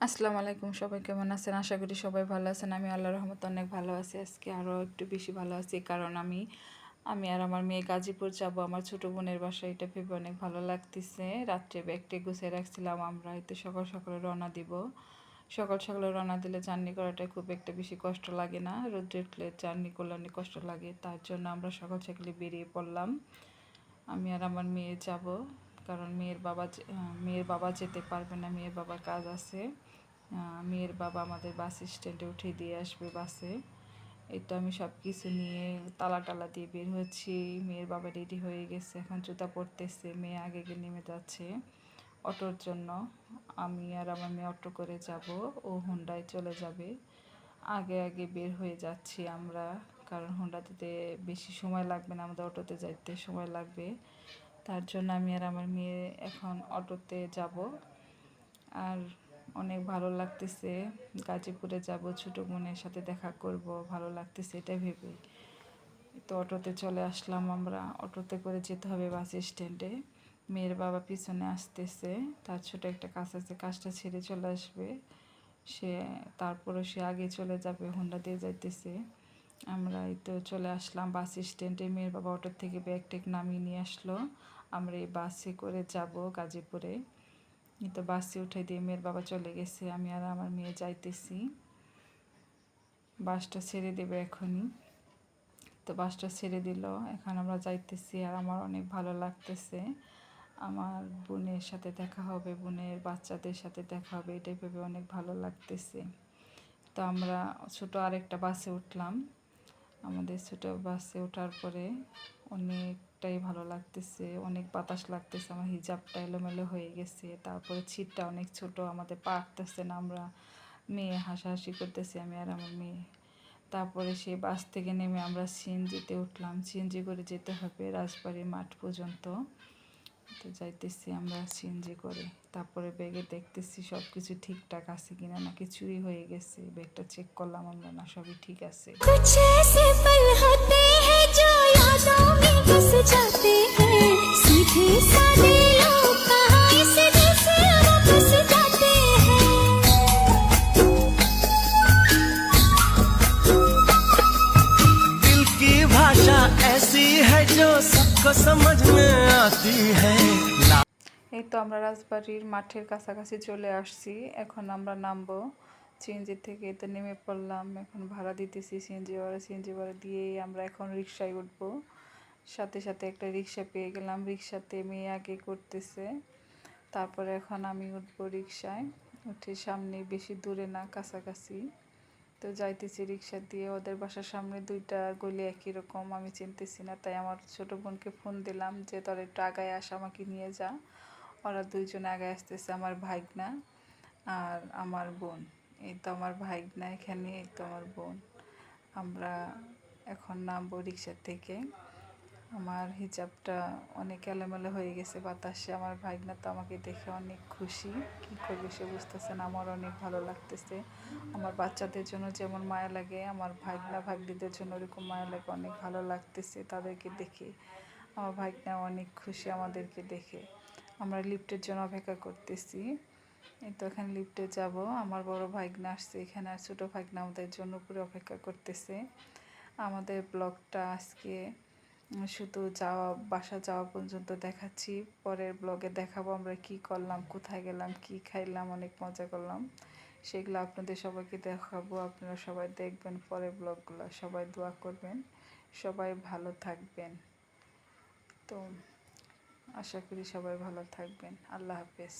আসসালামু আলাইকুম, সবাই কেমন আছেন? আশা করি সবাই ভালো আছেন। আমি আল্লাহর রহমতে অনেক ভালো আছি। আজকে আরও একটু বেশি ভালো আছি, কারণ আমি আর আমার মেয়ে গাজীপুর যাব আমার ছোটো বোনের বাসায়। এটা ভেবে অনেক ভালো লাগতেছে। রাত্রে ব্যাগটা গুছিয়ে রাখছিলাম, আমরা এতে সকাল সকালে রওনা দিব। সকাল সকালে রওনা দিলে জার্নি করাটা খুব একটা বেশি কষ্ট লাগে না। রোদ্রে উঠলে জার্নি করলে অনেক কষ্ট লাগে, তার জন্য আমরা সকাল সকালে বেরিয়ে পড়লাম। আমি আর আমার মেয়ে যাব, কারণ মেয়ের বাবা যেতে পারবে না, মেয়ের বাবার কাজ আছে। মেয়ের বাবা আমাদের বাস স্ট্যান্ডে উঠে দিয়ে আসবে বাসে। এটা আমি সব কিছু নিয়ে তালা টালা দিয়ে বের হচ্ছি। মেয়ের বাবা রেডি হয়ে গেছে, এখন জুতা পরতেছে। মেয়ে আগে গিয়ে নেমে যাচ্ছে অটোর জন্য। আমি আর আমার মেয়ে অটো করে যাব, ও হোন্ডায় চলে যাবে। আগে আগে বের হয়ে যাচ্ছি আমরা, কারণ হোন্ডাতে বেশি সময় লাগবে না, আমাদের অটোতে যাইতে সময় লাগবে। তার জন্য আমি আর আমার মেয়ে এখন অটোতে যাব। আর অনেক ভালো লাগতেছে, গাজীপুরে যাব, ছোটো বোনের সাথে দেখা করব, ভালো লাগতেছে এটা ভেবে। তো অটোতে চলে আসলাম আমরা। অটোতে করে যেতে হবে বাস স্ট্যান্ডে। মেয়ের বাবা পিছনে আসতেছে, তার ছোটো একটা কাজ আছে, কাজটা ছেড়ে চলে আসবে সে। তারপরে সে আগে চলে যাবে, হোন্ডা দিয়ে যাইতেছে। আমরা এই তো চলে আসলাম বাস স্ট্যান্ডে। মেয়ের বাবা অটোর থেকে ব্যাগ ট্যাগ নামিয়ে নিয়ে আসলো। আমরা এই বাসে করে যাব গাজীপুরে। তো বাসে উঠে দিয়ে মেয়ের বাবা চলে গেছে, আমি আর আমার মেয়ে যাইতেছি। বাসটা ছেড়ে দেবে এখনই। তো বাসটা ছেড়ে দিল, এখন আমরা যাইতেছি। আর আমার অনেক ভালো লাগতেছে, আমার বোনের সাথে দেখা হবে, বোনের বাচ্চাদের সাথে দেখা হবে, এটা ভেবে অনেক ভালো লাগতেছে। তো আমরা ছোটো আরেকটা বাসে উঠলাম। আমাদের ছোটো বাসে ওঠার পরে অনেকটাই ভালো লাগতেছে, অনেক বাতাস লাগতেছে। আমার হিজাবটা এলোমেলো হয়ে গেছে, তারপরে ছিটটা অনেক ছোট, আমাদের পারতেছে না। আমরা মেয়ে হাসাহাসি করতেছি, আমি আর আমার মেয়ে। তারপরে সেই বাস থেকে নেমে আমরা সিএনজিতে উঠলাম। সিএনজি করে যেতে হবে রাজবাড়ি মাঠ পর্যন্ত। তো যাইতেছি আমরা সিএনজি করে। তারপরে ব্যাগে দেখতেছি সব কিছু ঠিকঠাক আছে কিনা, নাকি চুরি হয়ে গেছে। ব্যাগটা চেক করলাম আমরা, না সবই ঠিক আছে। ऐसी है जो सबको समझ में आती है। এই তো আমরা রাজবাড়ির মাঠের কাছাকাছি চলে আসছি, এখন আমরা নামবো সিএনজি থেকে। তো নেমে পড়লাম, এখন ভাড়া দিতেছি সিএনজি ভাড়া দিয়েই আমরা এখন রিক্সায় উঠবো। সাথে সাথে একটা রিক্সা পেয়ে গেলাম, রিক্সাতে মেয়ে আগে করতেছে। তারপরে এখন আমি উঠবো রিক্সায়। উঠে সামনে, বেশি দূরে না, কাছাকাছি। তো যাইতেছি রিক্সা দিয়ে। ওদের বাসার সামনে দুইটা গলি একই রকম, আমি চিনতেছি না, তাই আমার ছোটো বোনকে ফোন দিলাম যে তোর একটু আগায় আস, আমাকে নিয়ে যা। ওরা দুইজনে আগায় আসতেছে, আমার ভাইগনা আর আমার বোন। এই তো আমার ভাইগনা এখানে, এই তো আমার বোন। আমরা এখন নামবো রিক্সা থেকে। আমার হিজাবটা অনেক এলোমেলো হয়ে গেছে বাতাসে। আমার ভাইগনা তো আমাকে দেখে অনেক খুশি, কী করবে সে বুঝতেছে না। আমার অনেক ভালো লাগতেছে। আমার বাচ্চাদের জন্য যেমন মায়া লাগে, আমার ভাইগনা ভাগ্নিদের জন্য ওরকম মায়া লাগে, অনেক ভালো লাগতেছে তাদেরকে দেখে। আমার ভাইগনা অনেক খুশি আমাদেরকে দেখে। আমরা লিফটের জন্য অপেক্ষা করতেছি। এই তো এখানে লিফটে যাব। আমার বড় ভাইগনা আসছে এখানে, আর ছোটো ভাইগনা আমাদের জন্য উপরে অপেক্ষা করতেছে। আমাদের ব্লগটা আজকে শুধু বাসা যাওয়া পর্যন্ত দেখাচ্ছি। পরের ব্লগে দেখাবো আমরা কি করলাম, কোথায় গেলাম, কি খাইলাম, অনেক মজা করলাম, সেগুলো আপনাদের সবাইকে দেখাবো। আপনারা সবাই দেখবেন পরের ব্লগগুলো, সবাই দোয়া করবেন, সবাই ভালো থাকবেন। তো আশা করি সবাই ভালো থাকবেন। আল্লাহ হাফেজ।